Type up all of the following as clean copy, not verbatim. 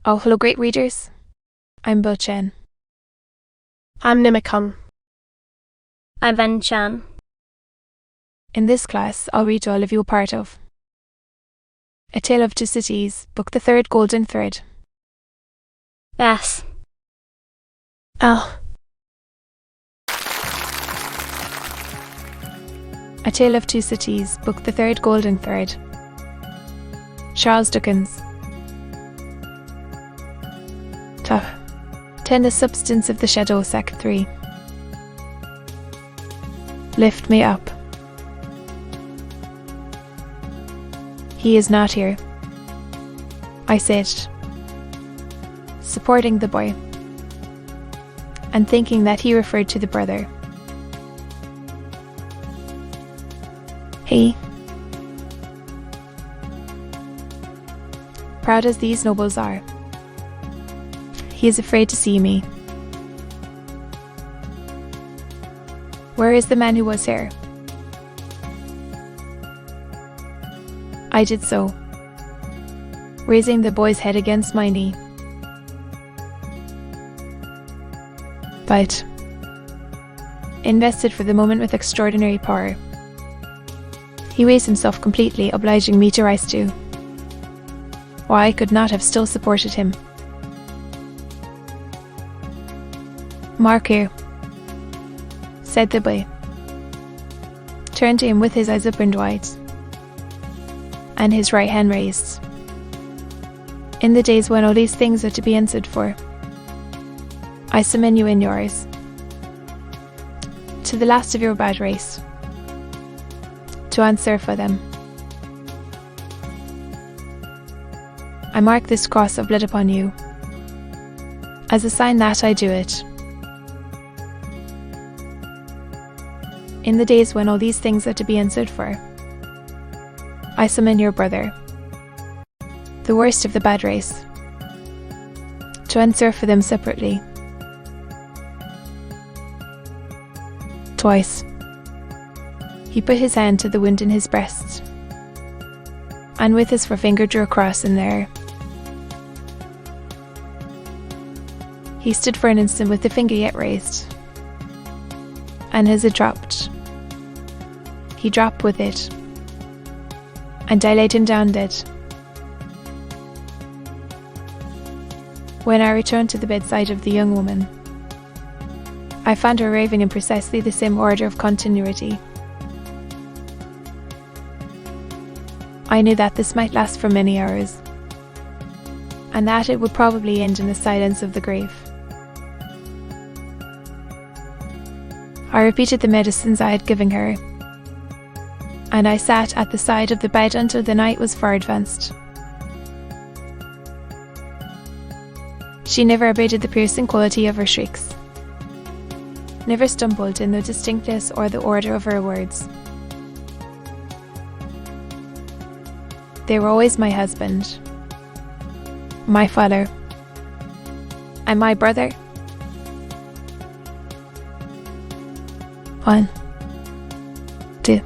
Oh, hello great readers. I'm Bo Chen. I'm Nimikung. I'm Ven Chan. In this class, I'll read to all of you a part of A Tale of Two Cities, Book the Third, Golden Thread. Yes. L. A Tale of Two Cities, Book the Third, Golden Thread. Charles Dickens. Chap. 10 The Substance of the Shadow, Sec 3. Lift me up. He is not here, I said, supporting the boy, and thinking that he referred to the brother. He, proud as these nobles are, he is afraid to see me. Where is the man who was here? I did so, raising the boy's head against my knee. But, invested for the moment with extraordinary power, he raised himself completely, obliging me to rise too. Why I could not have still supported him. Mark here, said the boy, turned to him with his eyes opened wide, and his right hand raised. In the days when all these things are to be answered for, I summon you in yours, to the last of your bad race, to answer for them. I mark this cross of blood upon you, as a sign that I do it. In the days when all these things are to be answered for, I summon your brother, the worst of the bad race, to answer for them separately. Twice, he put his hand to the wound in his breast, and with his forefinger drew a cross in there. He stood for an instant with the finger yet raised, and as it dropped, he dropped with it, and I laid him down dead. When I returned to the bedside of the young woman, I found her raving in precisely the same order of continuity. I knew that this might last for many hours, and that it would probably end in the silence of the grave. I repeated the medicines I had given her, and I sat at the side of the bed until the night was far advanced. She never abated the piercing quality of her shrieks, never stumbled in the distinctness or the order of her words. They were always my husband, my father, and my brother. 1, 2,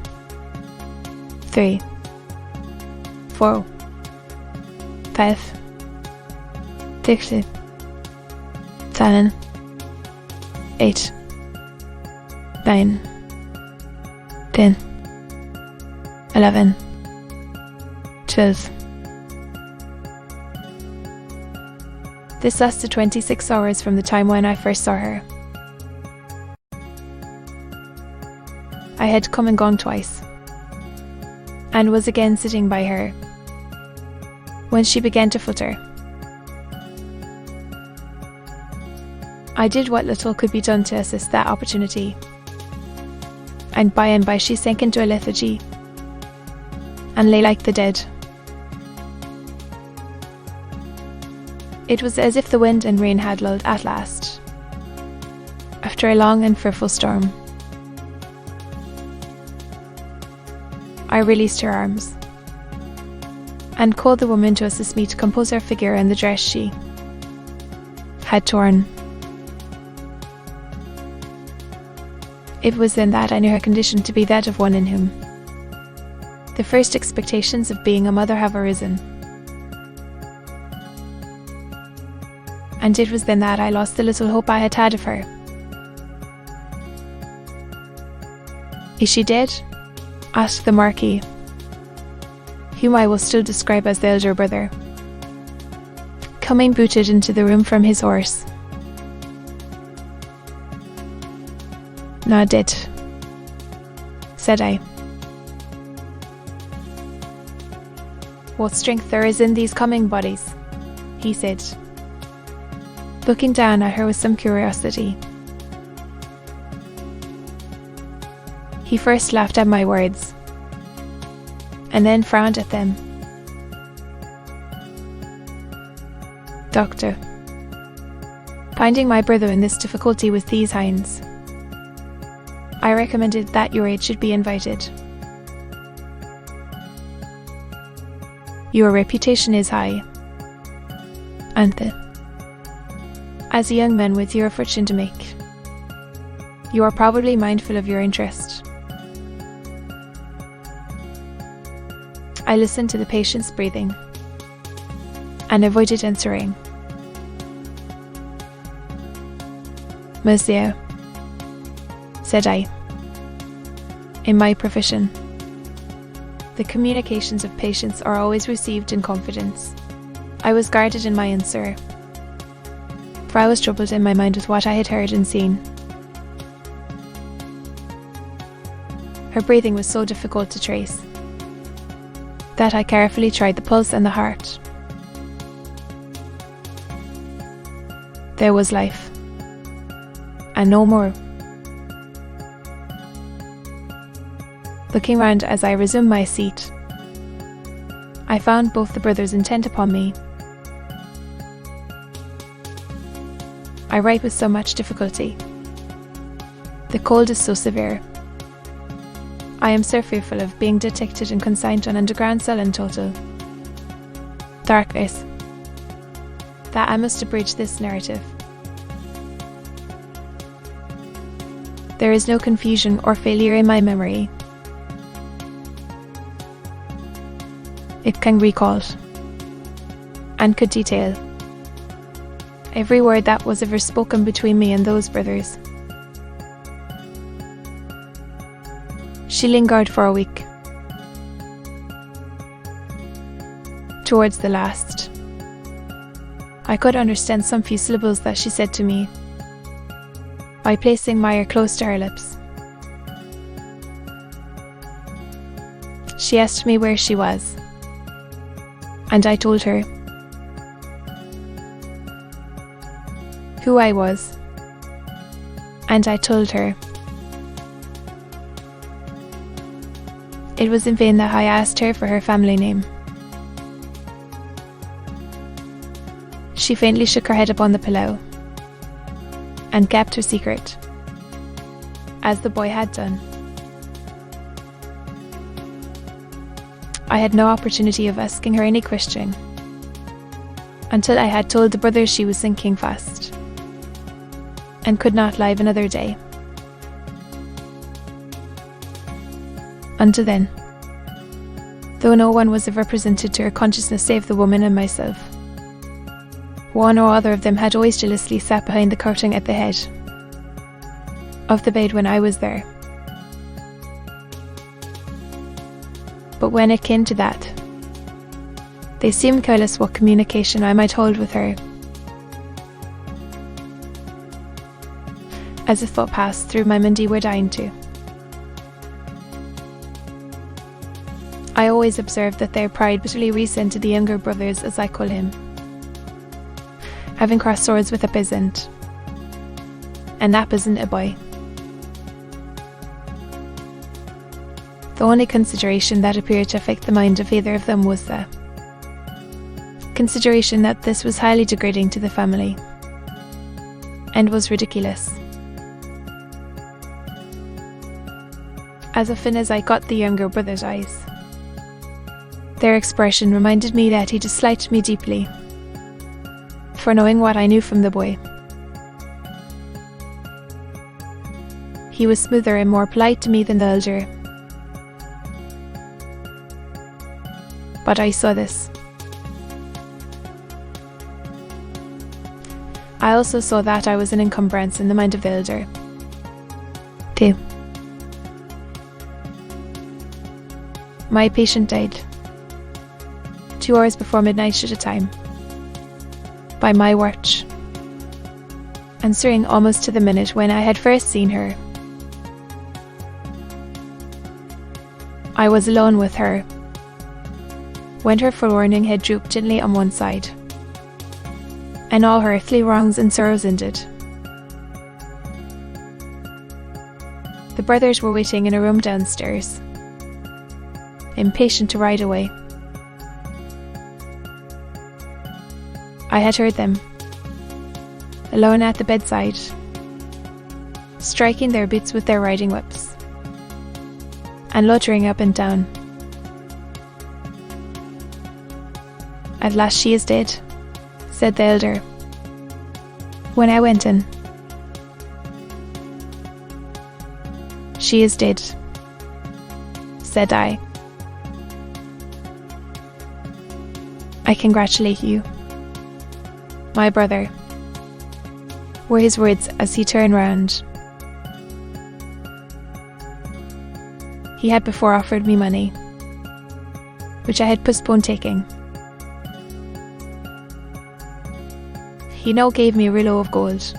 3, 4, 5, 6, 7, 8, 9, 10, 11, 12. This lasted 26 hours from the time when I first saw her. I had come and gone twice, and was again sitting by her, when she began to flutter. I did what little could be done to assist that opportunity, and by she sank into a lethargy, and lay like the dead. It was as if the wind and rain had lulled at last, after a long and fearful storm. I released her arms, and called the woman to assist me to compose her figure and the dress she had torn. It was then that I knew her condition to be that of one in whom the first expectations of being a mother have arisen. and it was then that I lost the little hope I had had of her. "Is she dead?" asked the Marquis, whom I will still describe as the elder brother, coming booted into the room from his horse. "Not dead," said I. "What strength there is in these coming bodies," he said, looking down at her with some curiosity. He first laughed at my words, and then frowned at them. "Doctor," finding my brother in this difficulty with these hinds, I recommended that your aid should be invited. "Your reputation is high, and as a young man with your fortune to make, you are probably mindful of your interest." I listened to the patient's breathing and avoided answering. "Monsieur," said I, "in my profession, the communications of patients are always received in confidence." I was guarded in my answer, for I was troubled in my mind with what I had heard and seen. Her breathing was so difficult to trace that I carefully tried the pulse and the heart. There was life, and no more. Looking round as I resumed my seat, I found both the brothers intent upon me. I write with so much difficulty. The cold is so severe. I am so fearful of being detected and consigned to an underground cell in total darkness that I must abridge this narrative. There is no confusion or failure in my memory. It can recall and could detail every word that was ever spoken between me and those brothers. She lingered for a week. Towards the last, I could understand some few syllables that she said to me by placing my ear close to her lips. She asked me where she was, and I told her who I was, and I told her it was in vain that I asked her for her family name. She faintly shook her head upon the pillow and kept her secret, as the boy had done. I had no opportunity of asking her any question until I had told the brothers she was sinking fast and could not live another day. Until then, though no one was ever presented to her consciousness save the woman and myself, one or other of them had always jealously sat behind the curtain at the head of the bed when I was there. But when it came to that, they seemed careless what communication I might hold with her. As a thought passed through my mind, were dying to. I always observed that their pride bitterly resented the younger brothers, as I call him, having crossed swords with a peasant, and that peasant a boy. The only consideration that appeared to affect the mind of either of them was the consideration that this was highly degrading to the family, and was ridiculous. As often as I got the younger brother's eyes, their expression reminded me that he disliked me deeply for knowing what I knew from the boy. He was smoother and more polite to me than the elder, but I saw this. I also saw that I was an encumbrance in the mind of the elder. 2. My patient died 2 hours before midnight at a time, by my watch, answering almost to the minute when I had first seen her. I was alone with her when her forlorning head drooped gently on one side, and all her earthly wrongs and sorrows ended. The brothers were waiting in a room downstairs, impatient to ride away. I had heard them, alone at the bedside, striking their boots with their riding whips, and loitering up and down. At last she is dead, said the elder, when I went in. She is dead, said I. I congratulate you, my brother, were his words as he turned round. He had before offered me money, which I had postponed taking. He now gave me a rouleau of gold.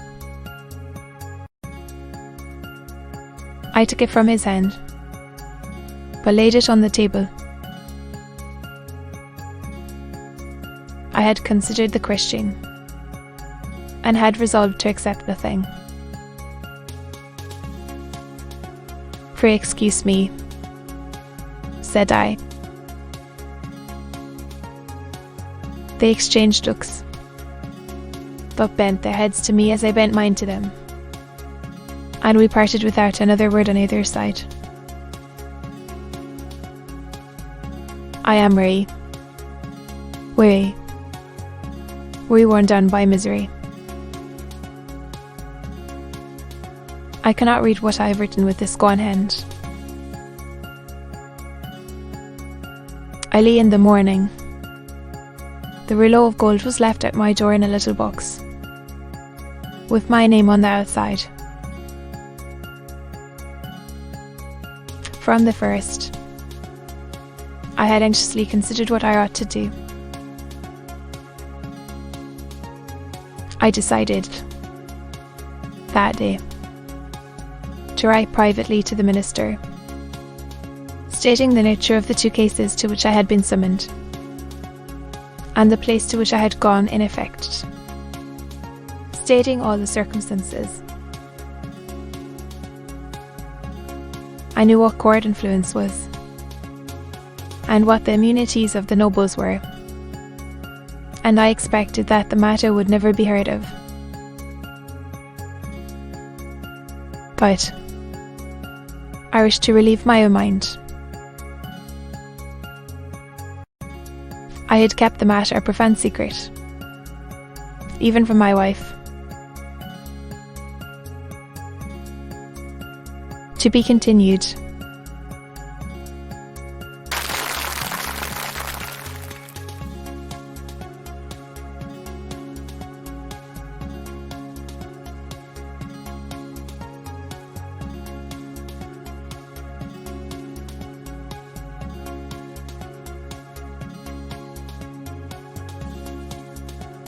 I took it from his hand, but laid it on the table. I had considered the question, and had resolved to accept the thing. Pray excuse me, said I. They exchanged looks, but bent their heads to me as I bent mine to them, and we parted without another word on either side. I am weary, worn down by misery. I cannot read what I have written with this gone hand. I lay in the morning. The rouleau of gold was left at my door in a little box, with my name on the outside. From the first, I had anxiously considered what I ought to do. I decided, that day, to write privately to the minister, stating the nature of the 2 cases to which I had been summoned, and the place to which I had gone in effect, stating all the circumstances. I knew what court influence was, and what the immunities of the nobles were, and I expected that the matter would never be heard of. But I wished to relieve my own mind. I had kept the matter a profound secret, even from my wife. To be continued.